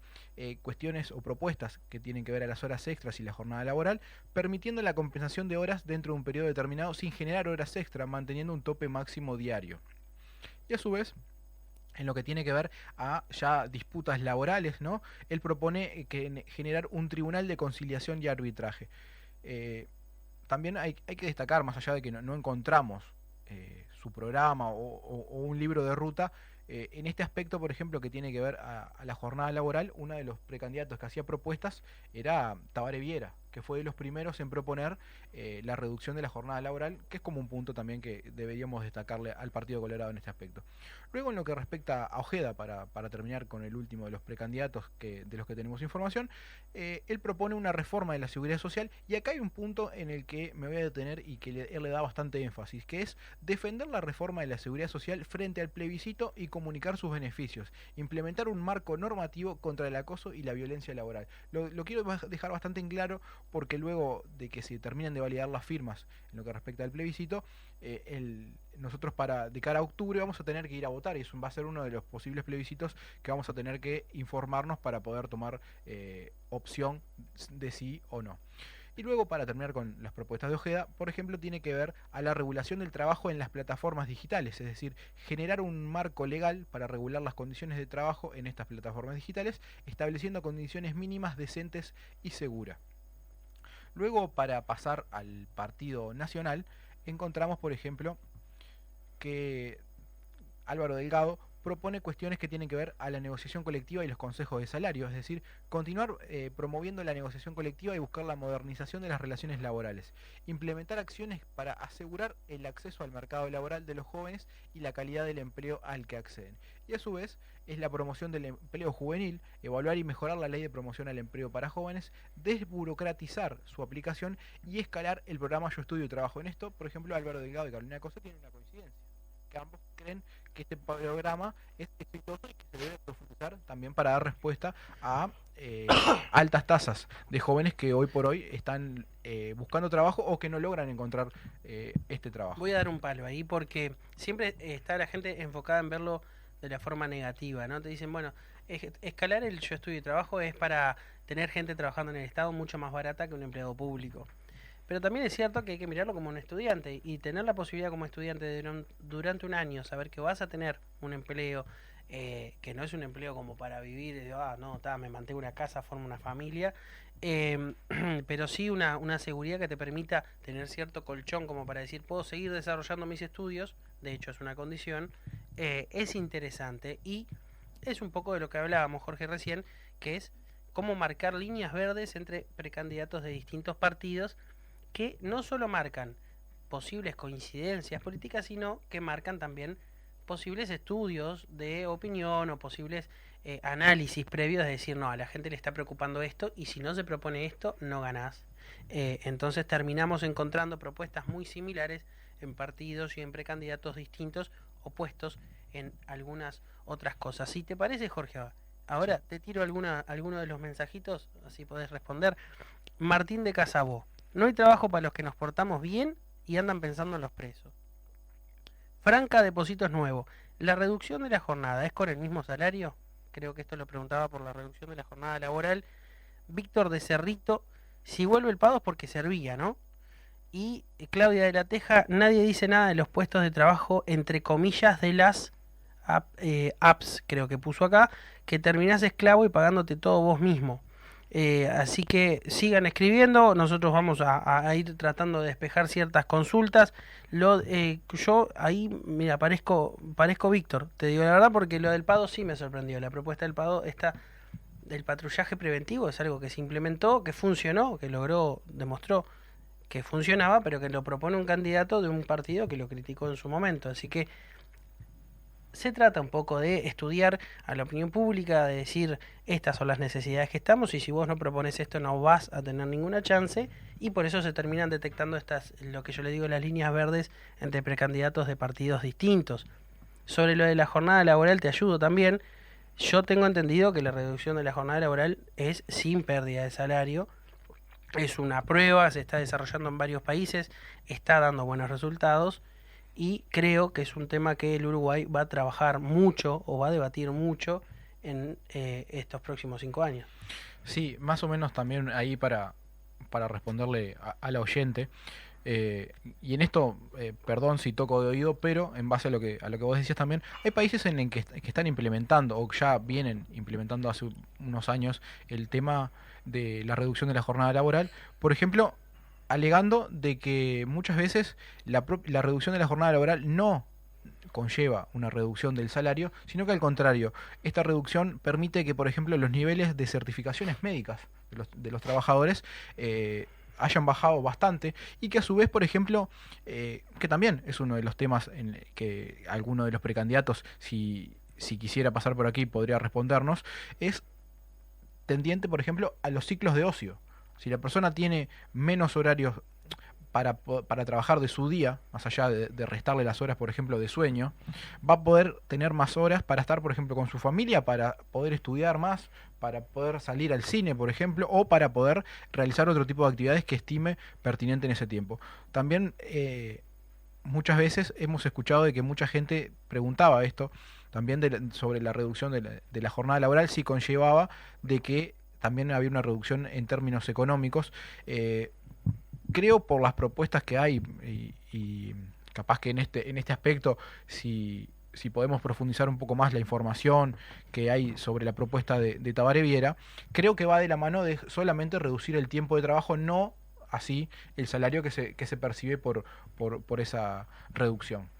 cuestiones o propuestas que tienen que ver a las horas extras y la jornada laboral, permitiendo la compensación de horas dentro de un periodo determinado sin generar horas extra, manteniendo un tope máximo diario. Y a su vez, en lo que tiene que ver a ya disputas laborales, ¿no?, él propone generar un tribunal de conciliación y arbitraje. También hay que destacar, más allá de que no encontramos su programa o un libro de ruta, en este aspecto, por ejemplo, que tiene que ver a la jornada laboral, uno de los precandidatos que hacía propuestas era Tabaré Viera, que fue de los primeros en proponer la reducción de la jornada laboral, que es como un punto también que deberíamos destacarle al Partido Colorado en este aspecto. Luego, en lo que respecta a Ojeda, para terminar con el último de los precandidatos de los que tenemos información, él propone una reforma de la seguridad social, y acá hay un punto en el que me voy a detener y que él le da bastante énfasis, que es defender la reforma de la seguridad social frente al plebiscito y comunicar sus beneficios, implementar un marco normativo contra el acoso y la violencia laboral. Lo quiero dejar bastante en claro, porque luego de que se terminen de validar las firmas en lo que respecta al plebiscito, nosotros de cara a octubre vamos a tener que ir a votar, y eso va a ser uno de los posibles plebiscitos que vamos a tener que informarnos para poder tomar opción de sí o no. Y luego, para terminar con las propuestas de Ojeda, por ejemplo, tiene que ver a la regulación del trabajo en las plataformas digitales, es decir, generar un marco legal para regular las condiciones de trabajo en estas plataformas digitales, estableciendo condiciones mínimas decentes y seguras. Luego, para pasar al Partido Nacional, encontramos, por ejemplo, que Álvaro Delgado propone cuestiones que tienen que ver a la negociación colectiva y los consejos de salario, es decir, continuar promoviendo la negociación colectiva y buscar la modernización de las relaciones laborales, implementar acciones para asegurar el acceso al mercado laboral de los jóvenes y la calidad del empleo al que acceden. Y a su vez, es la promoción del empleo juvenil, evaluar y mejorar la ley de promoción al empleo para jóvenes, desburocratizar su aplicación y escalar el programa Yo Estudio y Trabajo. En esto, por ejemplo, Álvaro Delgado y Carolina Cosa tienen una coincidencia, que ambos creen que este programa es exitoso y que se debe profundizar también para dar respuesta a altas tasas de jóvenes que hoy por hoy están buscando trabajo o que no logran encontrar este trabajo. Voy a dar un palo ahí, porque siempre está la gente enfocada en verlo de la forma negativa, ¿no? Te dicen, bueno, escalar el Yo Estudio y Trabajo es para tener gente trabajando en el Estado mucho más barata que un empleado público. Pero también es cierto que hay que mirarlo como un estudiante y tener la posibilidad como estudiante de durante un año saber que vas a tener un empleo, que no es un empleo como para vivir, de, no, me mantengo una casa, formo una familia, eh, pero sí una seguridad que te permita tener cierto colchón como para decir, puedo seguir desarrollando mis estudios, de hecho es una condición, es interesante y es un poco de lo que hablábamos, Jorge, recién, que es cómo marcar líneas verdes entre precandidatos de distintos partidos que no solo marcan posibles coincidencias políticas, sino que marcan también posibles estudios de opinión o posibles análisis previos de decir, no, a la gente le está preocupando esto y si no se propone esto, no ganás. Entonces terminamos encontrando propuestas muy similares en partidos y en precandidatos distintos, opuestos en algunas otras cosas. Si te parece, Jorge, ahora te tiro alguno de los mensajitos, así podés responder. Martín de Casabó. No hay trabajo para los que nos portamos bien y andan pensando en los presos. Franca Depósitos Nuevo. ¿La reducción de la jornada es con el mismo salario? Creo que esto lo preguntaba por la reducción de la jornada laboral. Víctor de Cerrito. Si vuelve el pago es porque servía, ¿no? Y Claudia de la Teja. Nadie dice nada de los puestos de trabajo, entre comillas, de las apps, creo que puso acá, que terminás esclavo y pagándote todo vos mismo. Así que sigan escribiendo, nosotros vamos a ir tratando de despejar ciertas consultas. Yo ahí, mira, parezco Víctor, te digo la verdad, porque lo del PADO sí me sorprendió. La propuesta del PADO, del patrullaje preventivo, es algo que se implementó, que funcionó, que demostró que funcionaba, pero que lo propone un candidato de un partido que lo criticó en su momento. Así que se trata un poco de estudiar a la opinión pública, de decir estas son las necesidades que estamos y si vos no propones esto no vas a tener ninguna chance y por eso se terminan detectando lo que yo le digo, las líneas verdes entre precandidatos de partidos distintos. Sobre lo de la jornada laboral te ayudo también. Yo tengo entendido que la reducción de la jornada laboral es sin pérdida de salario. Es una prueba, se está desarrollando en varios países, está dando buenos resultados. Y creo que es un tema que el Uruguay va a trabajar mucho o va a debatir mucho en estos próximos 5 años. Sí, más o menos también ahí para responderle a la oyente. Y en esto, perdón si toco de oído, pero en base a lo que vos decías también, hay países en que están implementando o ya vienen implementando hace unos años el tema de la reducción de la jornada laboral. Por ejemplo, alegando de que muchas veces la reducción de la jornada laboral no conlleva una reducción del salario, sino que al contrario, esta reducción permite que, por ejemplo, los niveles de certificaciones médicas de los trabajadores hayan bajado bastante y que a su vez, por ejemplo, que también es uno de los temas en que alguno de los precandidatos, si quisiera pasar por aquí, podría respondernos, es tendiente, por ejemplo, a los ciclos de ocio. Si la persona tiene menos horarios para trabajar de su día, más allá de restarle las horas, por ejemplo, de sueño, va a poder tener más horas para estar, por ejemplo, con su familia, para poder estudiar más, para poder salir al cine, por ejemplo, o para poder realizar otro tipo de actividades que estime pertinente en ese tiempo. También muchas veces hemos escuchado de que mucha gente preguntaba esto, también sobre la reducción de la jornada laboral, si conllevaba de que también había una reducción en términos económicos. Creo por las propuestas que hay y capaz que en este aspecto, si podemos profundizar un poco más la información que hay sobre la propuesta de Tabaré Viera, creo que va de la mano de solamente reducir el tiempo de trabajo, no así el salario que se percibe por esa reducción.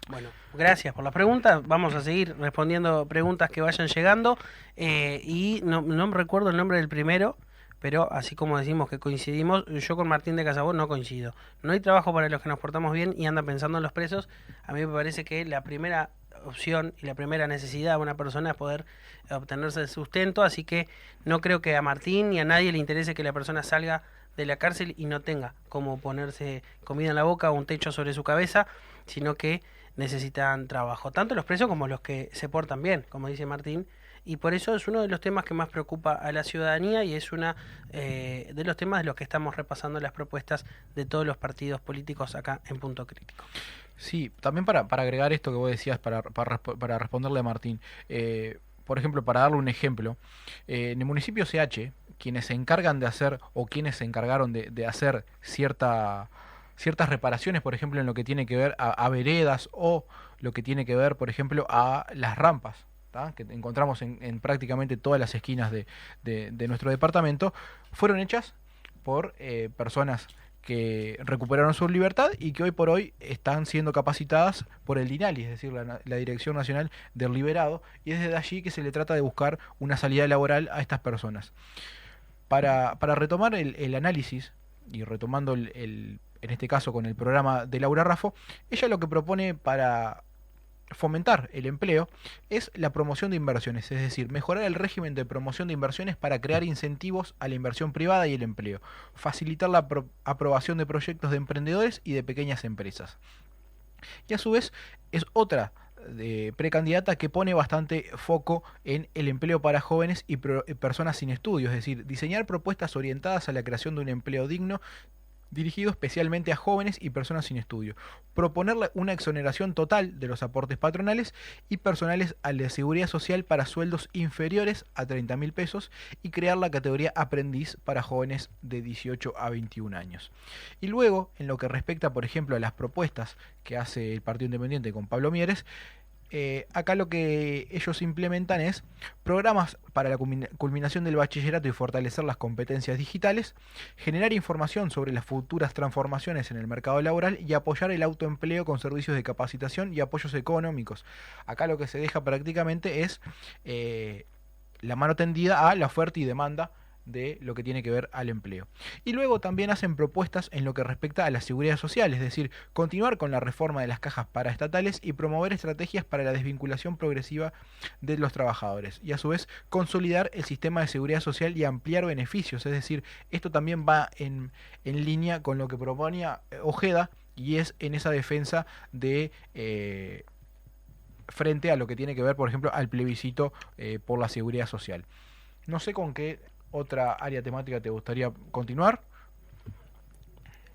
Bueno, gracias por la pregunta. Vamos a seguir respondiendo preguntas que vayan llegando. Y no me recuerdo el nombre del primero, pero así como decimos que coincidimos, yo con Martín de Casabó no coincido. No hay trabajo para los que nos portamos bien y andan pensando en los presos. A mí me parece que la primera opción y la primera necesidad de una persona es poder obtenerse el sustento, así que no creo que a Martín ni a nadie le interese que la persona salga de la cárcel y no tenga cómo ponerse comida en la boca o un techo sobre su cabeza, sino que necesitan trabajo, tanto los presos como los que se portan bien, como dice Martín, y por eso es uno de los temas que más preocupa a la ciudadanía y es una de los temas de los que estamos repasando las propuestas de todos los partidos políticos acá en Punto Crítico. Sí, también para agregar esto que vos decías, para responderle a Martín, por ejemplo, para darle un ejemplo, en el municipio CH, quienes se encargan de hacer o quienes se encargaron de hacer ciertas reparaciones, por ejemplo, en lo que tiene que ver a veredas o lo que tiene que ver, por ejemplo, a las rampas, ¿tá? Que encontramos en prácticamente todas las esquinas de nuestro departamento, fueron hechas por personas que recuperaron su libertad y que hoy por hoy están siendo capacitadas por el DINALI, es decir, la Dirección Nacional del Liberado, y es desde allí que se le trata de buscar una salida laboral a estas personas. Para retomar el análisis, y retomando en este caso con el programa de Laura Raffo, ella lo que propone para fomentar el empleo es la promoción de inversiones, es decir, mejorar el régimen de promoción de inversiones para crear incentivos a la inversión privada y el empleo, facilitar la aprobación de proyectos de emprendedores y de pequeñas empresas. Y a su vez es otra precandidata que pone bastante foco en el empleo para jóvenes y personas sin estudios, es decir, diseñar propuestas orientadas a la creación de un empleo digno dirigido especialmente a jóvenes y personas sin estudio, proponerle una exoneración total de los aportes patronales y personales a la seguridad social para sueldos inferiores a 30.000 pesos y crear la categoría aprendiz para jóvenes de 18 a 21 años. Y luego, en lo que respecta, por ejemplo, a las propuestas que hace el Partido Independiente con Pablo Mieres, acá lo que ellos implementan es programas para la culminación del bachillerato y fortalecer las competencias digitales, generar información sobre las futuras transformaciones en el mercado laboral y apoyar el autoempleo con servicios de capacitación y apoyos económicos. Acá lo que se deja prácticamente es la mano tendida a la oferta y demanda de lo que tiene que ver al empleo. Y luego también hacen propuestas en lo que respecta a la seguridad social, es decir, continuar con la reforma de las cajas paraestatales y promover estrategias para la desvinculación progresiva de los trabajadores. Y a su vez, consolidar el sistema de seguridad social y ampliar beneficios, es decir, esto también va en línea con lo que proponía Ojeda y es en esa defensa de frente a lo que tiene que ver, por ejemplo, al plebiscito por la seguridad social. No sé con qué otra área temática te gustaría continuar.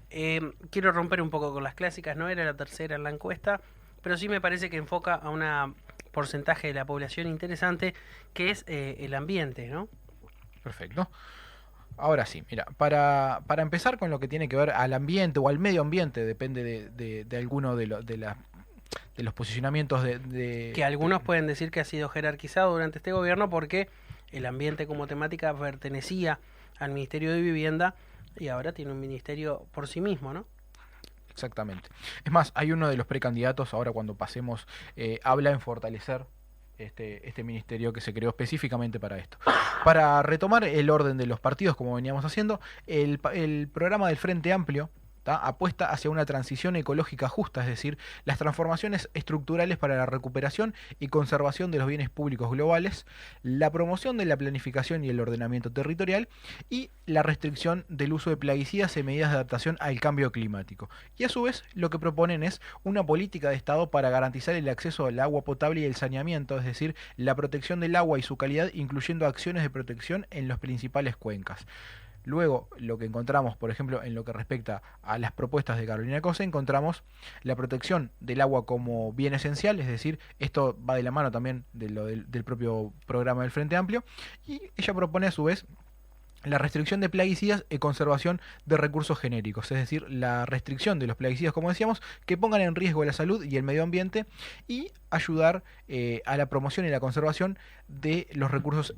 Quiero romper un poco con las clásicas, no era la tercera en la encuesta, pero sí me parece que enfoca a un porcentaje de la población interesante, que es el ambiente, ¿no? Perfecto. Ahora sí, mira, para empezar con lo que tiene que ver al ambiente o al medio ambiente, depende de alguno de los posicionamientos que algunos pueden decir que ha sido jerarquizado durante este gobierno porque el ambiente como temática pertenecía al Ministerio de Vivienda y ahora tiene un ministerio por sí mismo, ¿no? Exactamente. Es más, hay uno de los precandidatos, ahora cuando pasemos, habla en fortalecer este ministerio que se creó específicamente para esto. Para retomar el orden de los partidos, como veníamos haciendo, el programa del Frente Amplio apuesta hacia una transición ecológica justa, es decir, las transformaciones estructurales para la recuperación y conservación de los bienes públicos globales, la promoción de la planificación y el ordenamiento territorial y la restricción del uso de plaguicidas y medidas de adaptación al cambio climático. Y a su vez lo que proponen es una política de Estado para garantizar el acceso al agua potable y el saneamiento, es decir, la protección del agua y su calidad, incluyendo acciones de protección en las principales cuencas. Luego, lo que encontramos, por ejemplo, en lo que respecta a las propuestas de Carolina Cose, encontramos la protección del agua como bien esencial, es decir, esto va de la mano también del propio programa del Frente Amplio, y ella propone a su vez la restricción de plaguicidas y conservación de recursos genéricos, es decir, la restricción de los plaguicidas, como decíamos, que pongan en riesgo la salud y el medio ambiente y ayudar a la promoción y la conservación de los recursos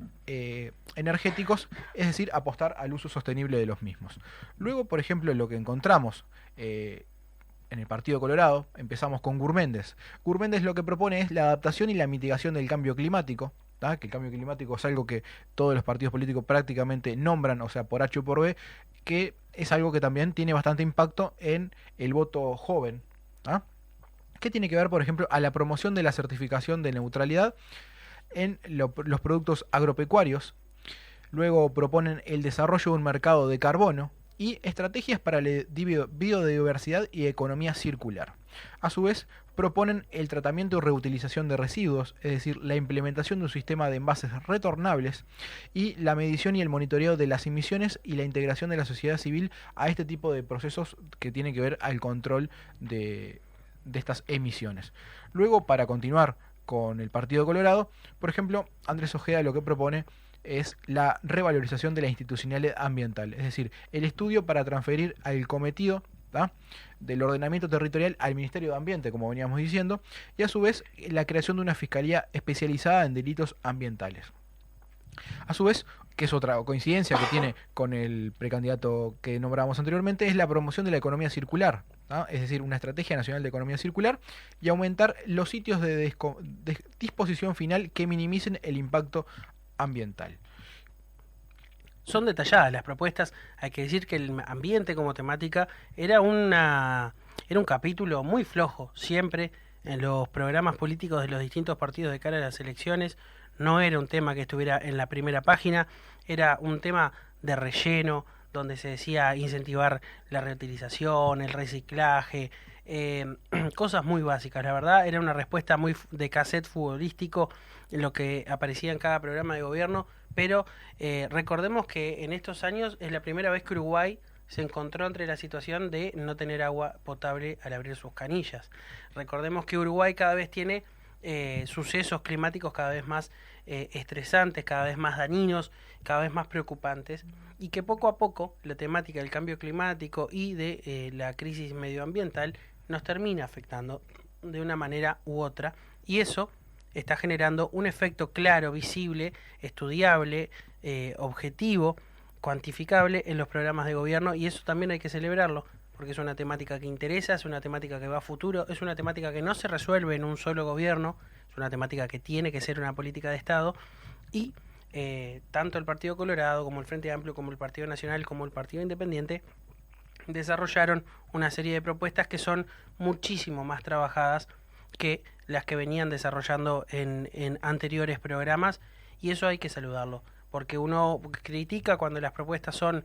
energéticos, es decir, apostar al uso sostenible de los mismos. Luego, por ejemplo, lo que encontramos en el Partido Colorado, empezamos con Gurméndez. Gurméndez lo que propone es la adaptación y la mitigación del cambio climático, que el cambio climático es algo que todos los partidos políticos prácticamente nombran, o sea, por H o por B, que es algo que también tiene bastante impacto en el voto joven. ¿Qué tiene que ver, por ejemplo, a la promoción de la certificación de neutralidad en los productos agropecuarios? Luego proponen el desarrollo de un mercado de carbono y estrategias para la biodiversidad y economía circular. A su vez, proponen el tratamiento y reutilización de residuos, es decir, la implementación de un sistema de envases retornables y la medición y el monitoreo de las emisiones y la integración de la sociedad civil a este tipo de procesos que tienen que ver al control de estas emisiones. Luego, para continuar con el Partido Colorado, por ejemplo, Andrés Ojeda lo que propone es la revalorización de la institucionalidad ambiental, es decir, el estudio para transferir al cometido, ¿tá?, del ordenamiento territorial al Ministerio de Ambiente, como veníamos diciendo, y a su vez la creación de una fiscalía especializada en delitos ambientales. A su vez, que es otra coincidencia que tiene con el precandidato que nombramos anteriormente, es la promoción de la economía circular, ¿no? Es decir, una estrategia nacional de economía circular y aumentar los sitios de disposición final que minimicen el impacto ambiental. Son detalladas las propuestas. Hay que decir que el ambiente como temática era un capítulo muy flojo siempre en los programas políticos de los distintos partidos de cara a las elecciones. No era un tema que estuviera en la primera página, era un tema de relleno donde se decía incentivar la reutilización, el reciclaje, cosas muy básicas. La verdad era una respuesta muy de cassette futbolístico en lo que aparecía en cada programa de gobierno, pero recordemos que en estos años es la primera vez que Uruguay se encontró entre la situación de no tener agua potable al abrir sus canillas. Recordemos que Uruguay cada vez tiene sucesos climáticos cada vez más estresantes, cada vez más dañinos, cada vez más preocupantes, y que poco a poco la temática del cambio climático y de la crisis medioambiental nos termina afectando de una manera u otra, y eso está generando un efecto claro, visible, estudiable, objetivo, cuantificable en los programas de gobierno, y eso también hay que celebrarlo, porque es una temática que interesa, es una temática que va a futuro, es una temática que no se resuelve en un solo gobierno, es una temática que tiene que ser una política de Estado, y tanto el Partido Colorado como el Frente Amplio, como el Partido Nacional, como el Partido Independiente, desarrollaron una serie de propuestas que son muchísimo más trabajadas que las que venían desarrollando en anteriores programas, y eso hay que saludarlo, porque uno critica cuando las propuestas son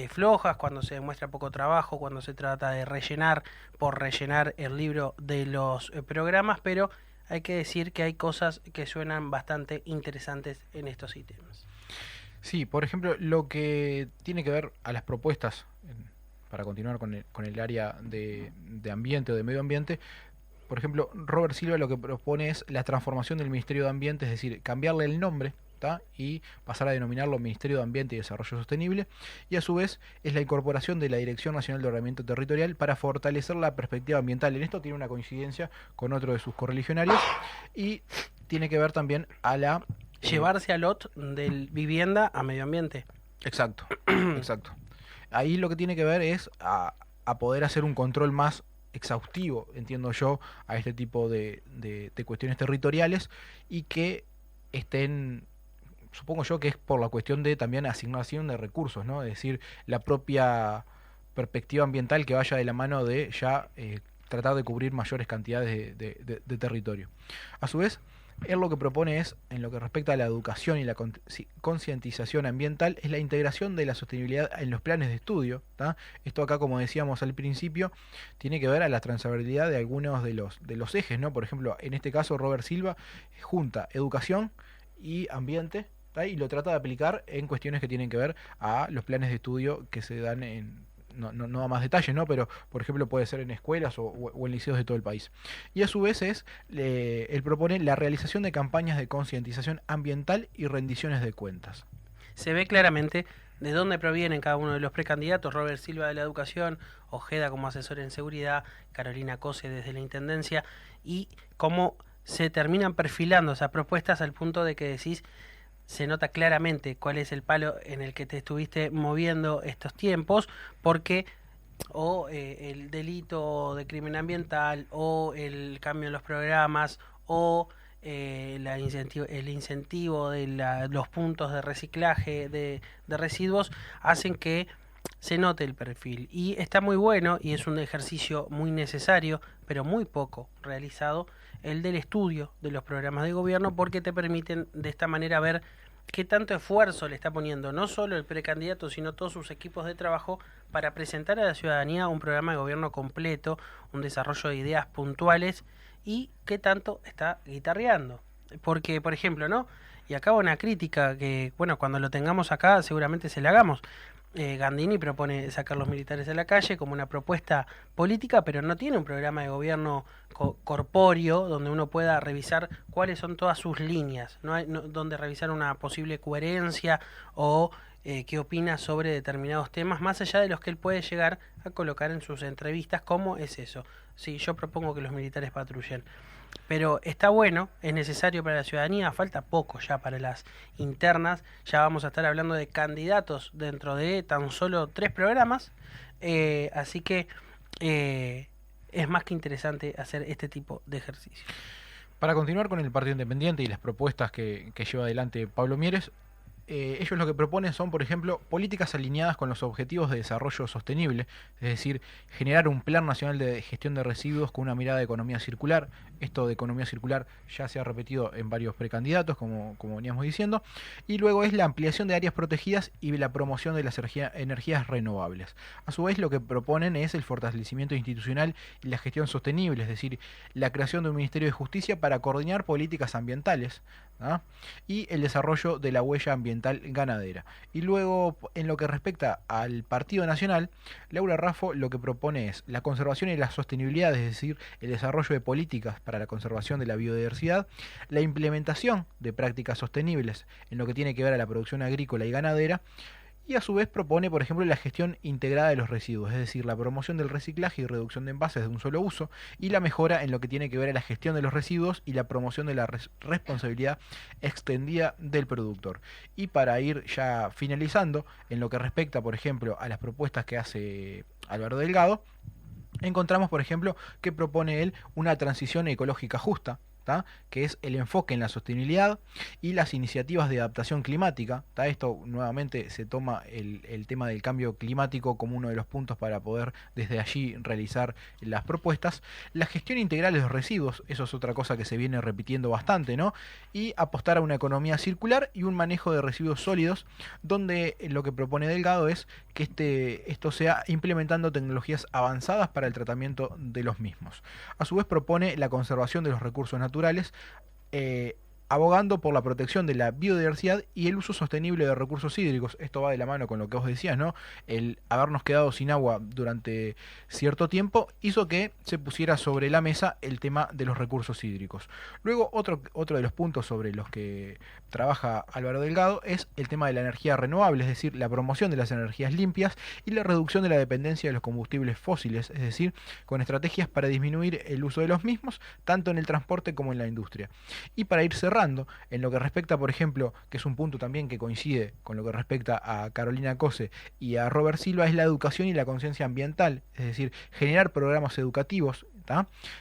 flojas, cuando se demuestra poco trabajo, cuando se trata de rellenar por rellenar el libro de los programas, pero hay que decir que hay cosas que suenan bastante interesantes en estos ítems. Sí, por ejemplo, lo que tiene que ver a las propuestas, para continuar con el área de ambiente o de medio ambiente, por ejemplo, Robert Silva lo que propone es la transformación del Ministerio de Ambiente, es decir, cambiarle el nombre, ¿tá?, y pasar a denominarlo Ministerio de Ambiente y Desarrollo Sostenible, y a su vez es la incorporación de la Dirección Nacional de Ordenamiento Territorial para fortalecer la perspectiva ambiental. En esto tiene una coincidencia con otro de sus correligionarios y tiene que ver también a la... llevarse al lot del vivienda a medio ambiente. Exacto, exacto. Ahí lo que tiene que ver es a poder hacer un control más exhaustivo, entiendo yo, a este tipo de cuestiones territoriales, y que estén, supongo yo que es por la cuestión de también asignación de recursos, ¿no? Es decir, la propia perspectiva ambiental que vaya de la mano de ya tratar de cubrir mayores cantidades de territorio. A su vez, él lo que propone es, en lo que respecta a la educación y la concientización ambiental, es la integración de la sostenibilidad en los planes de estudio, ¿tá? Esto acá, como decíamos al principio, tiene que ver a la transversalidad de algunos de los ejes, ¿no? Por ejemplo, en este caso Robert Silva junta educación y ambiente, ¿tá?, y lo trata de aplicar en cuestiones que tienen que ver a los planes de estudio que se dan en... No da más detalles, ¿no? Pero, por ejemplo, puede ser en escuelas o en liceos de todo el país. Y a su vez él propone la realización de campañas de concientización ambiental y rendiciones de cuentas. Se ve claramente de dónde provienen cada uno de los precandidatos: Robert Silva de la Educación, Ojeda como asesor en seguridad, Carolina Cose desde la Intendencia, y cómo se terminan perfilando esas propuestas al punto de que decís, se nota claramente cuál es el palo en el que te estuviste moviendo estos tiempos, porque el delito de crimen ambiental, o el cambio en los programas, o el incentivo de los puntos de reciclaje de residuos, hacen que se note el perfil. Y está muy bueno, y es un ejercicio muy necesario, pero muy poco realizado, el del estudio de los programas de gobierno, porque te permiten de esta manera ver qué tanto esfuerzo le está poniendo no solo el precandidato, sino todos sus equipos de trabajo para presentar a la ciudadanía un programa de gobierno completo, un desarrollo de ideas puntuales, y qué tanto está guitarreando. Porque, por ejemplo, ¿no? Y acá una crítica que, bueno, cuando lo tengamos acá seguramente se la hagamos. Gandini propone sacar los militares a la calle como una propuesta política, pero no tiene un programa de gobierno corpóreo donde uno pueda revisar cuáles son todas sus líneas, donde revisar una posible coherencia o qué opina sobre determinados temas, más allá de los que él puede llegar a colocar en sus entrevistas. ¿Cómo es eso? Sí, yo propongo que los militares patrullen. Pero está bueno, es necesario para la ciudadanía, falta poco ya para las internas, ya vamos a estar hablando de candidatos dentro de tan solo 3 programas, así que es más que interesante hacer este tipo de ejercicio. Para continuar con el Partido Independiente y las propuestas que lleva adelante Pablo Mieres, ellos lo que proponen son, por ejemplo, políticas alineadas con los objetivos de desarrollo sostenible, es decir, generar un plan nacional de gestión de residuos con una mirada de economía circular. Esto de economía circular ya se ha repetido en varios precandidatos, como veníamos diciendo. Y luego es la ampliación de áreas protegidas y la promoción de las energías renovables. A su vez, lo que proponen es el fortalecimiento institucional y la gestión sostenible, es decir, la creación de un Ministerio de Justicia para coordinar políticas ambientales, ¿no? Y el desarrollo de la huella ambiental ganadera. Y luego, en lo que respecta al Partido Nacional, Laura Raffo lo que propone es la conservación y la sostenibilidad, es decir, el desarrollo de políticas para la conservación de la biodiversidad, la implementación de prácticas sostenibles en lo que tiene que ver a la producción agrícola y ganadera, y a su vez propone, por ejemplo, la gestión integrada de los residuos, es decir, la promoción del reciclaje y reducción de envases de un solo uso, y la mejora en lo que tiene que ver a la gestión de los residuos y la promoción de la responsabilidad extendida del productor. Y para ir ya finalizando, en lo que respecta, por ejemplo, a las propuestas que hace Álvaro Delgado, encontramos, por ejemplo, que propone él una transición ecológica justa, que es el enfoque en la sostenibilidad y las iniciativas de adaptación climática. Esto nuevamente se toma el tema del cambio climático como uno de los puntos para poder desde allí realizar las propuestas. La gestión integral de los residuos, eso es otra cosa que se viene repitiendo bastante, ¿no? Y apostar a una economía circular y un manejo de residuos sólidos, donde lo que propone Delgado es que esto sea implementando tecnologías avanzadas para el tratamiento de los mismos. A su vez propone la conservación de los recursos naturales, abogando por la protección de la biodiversidad y el uso sostenible de recursos hídricos. Esto va de la mano con lo que vos decías, ¿no? El habernos quedado sin agua durante cierto tiempo hizo que se pusiera sobre la mesa el tema de los recursos hídricos. Luego, otro de los puntos sobre los que trabaja Álvaro Delgado es el tema de la energía renovable, es decir, la promoción de las energías limpias y la reducción de la dependencia de los combustibles fósiles, es decir, con estrategias para disminuir el uso de los mismos, tanto en el transporte como en la industria. Y para ir cerrando, en lo que respecta, por ejemplo, que es un punto también que coincide con lo que respecta a Carolina Cose y a Robert Silva, es la educación y la conciencia ambiental, es decir, generar programas educativos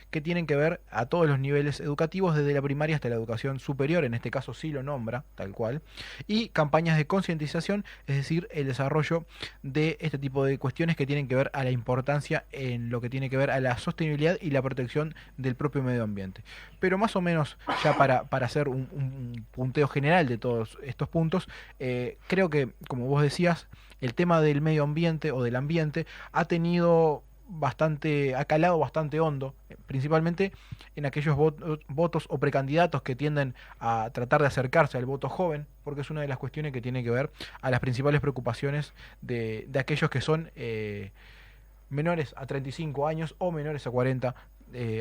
que tienen que ver a todos los niveles educativos, desde la primaria hasta la educación superior, en este caso sí lo nombra, tal cual, y campañas de concientización, es decir, el desarrollo de este tipo de cuestiones que tienen que ver a la importancia en lo que tiene que ver a la sostenibilidad y la protección del propio medio ambiente. Pero más o menos, ya para hacer un punteo general de todos estos puntos, creo que, como vos decías, el tema del medio ambiente o del ambiente ha calado bastante hondo, principalmente en aquellos votos o precandidatos que tienden a tratar de acercarse al voto joven, porque es una de las cuestiones que tiene que ver a las principales preocupaciones de aquellos que son menores a 35 años o menores a 40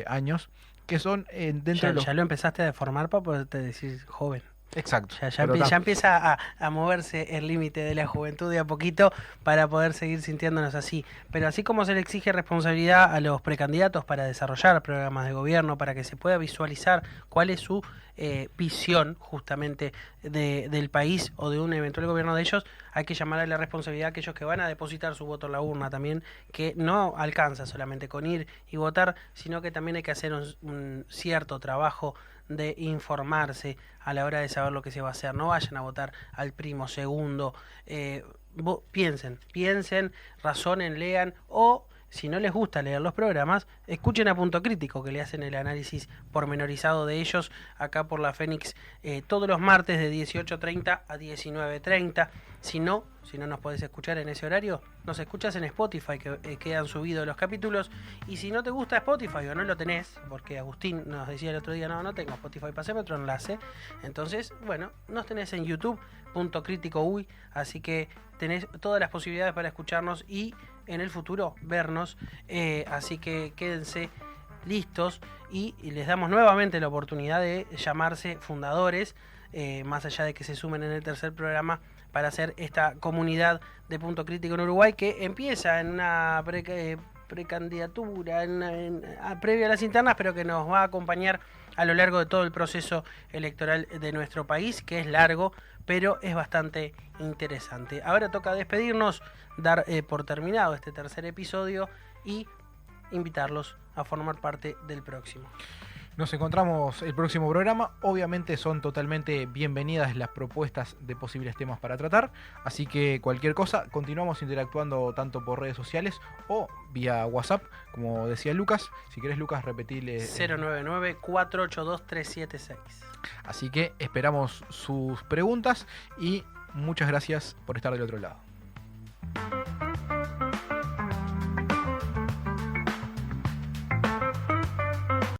años, que son dentro de los... Ya lo empezaste a deformar para poderte decir joven. Exacto. Ya empieza a moverse el límite de la juventud de a poquito para poder seguir sintiéndonos así. Pero así como se le exige responsabilidad a los precandidatos para desarrollar programas de gobierno, para que se pueda visualizar cuál es su visión justamente del país o de un eventual gobierno de ellos, hay que llamar a la responsabilidad a aquellos que van a depositar su voto en la urna también, que no alcanza solamente con ir y votar, sino que también hay que hacer un cierto trabajo de informarse a la hora de saber lo que se va a hacer. No vayan a votar al primo, segundo, piensen, razonen, lean o si no les gusta leer los programas, escuchen a Punto Crítico, que le hacen el análisis pormenorizado de ellos acá por la Fénix todos los martes de 18:30 a 19:30. Si no nos podés escuchar en ese horario, nos escuchas en Spotify, que quedan subidos los capítulos. Y si no te gusta Spotify o no lo tenés, porque Agustín nos decía el otro día, no tengo Spotify, pasame otro enlace. Entonces, bueno, nos tenés en YouTube, Punto Crítico Uy, así que tenés todas las posibilidades para escucharnos y en el futuro vernos. Así que quédense listos y les damos nuevamente la oportunidad de llamarse fundadores, más allá de que se sumen en el tercer programa, para hacer esta comunidad de Punto Crítico en Uruguay, que empieza en una precandidatura, previa a las internas, pero que nos va a acompañar a lo largo de todo el proceso electoral de nuestro país, que es largo, pero es bastante interesante. Ahora toca despedirnos, dar por terminado este tercer episodio y invitarlos a formar parte del próximo. Nos encontramos el próximo programa. Obviamente son totalmente bienvenidas las propuestas de posibles temas para tratar. Así que cualquier cosa, continuamos interactuando tanto por redes sociales o vía WhatsApp, como decía Lucas. Si querés, Lucas, repetirle 099-482-376. Así que esperamos sus preguntas y muchas gracias por estar del otro lado.